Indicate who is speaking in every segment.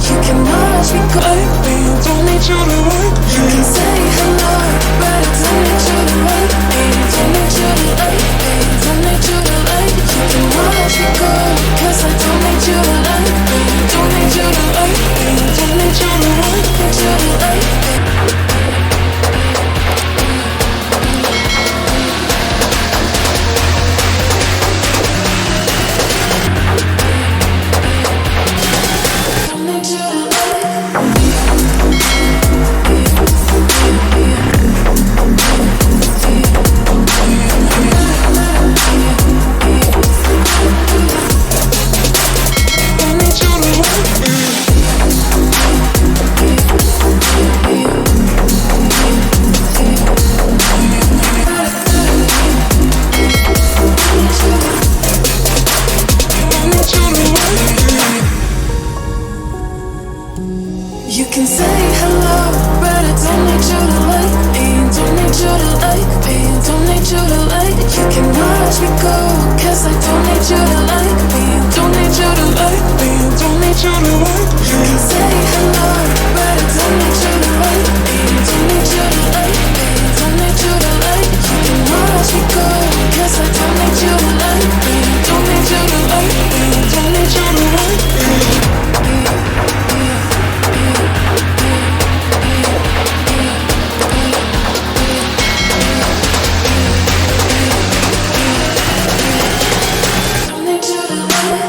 Speaker 1: You can watch me go. Baby, don't need you to wait. You can say hello, but I don't need you to wait. Baby, don't need you to wait. Baby, don't need you to wait. You can watch me go, 'cause I don't need you to wait. Baby, don't need you to wait. Baby, don't need you to wait. Need you to wait. You can say hello, but I don't need you to wait. Baby, don't need you to wait. Baby, don't need you to wait. You can watch me go, 'cause I don't need you to wait. Baby, don't need you to wait. Baby, don't need you to wait. You can say hello, but I don't need you to wait. Baby, don't need you to wait. Baby, don't need you to wait. You can watch me go, 'cause I don't need you to wait. Baby, don't need you to wait. Baby, don't need you to wait. Don't need you to wait.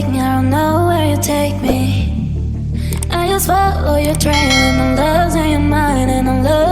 Speaker 2: take me, I don't know where you take me. I just follow your trail and I'm losing your mind and I'm losing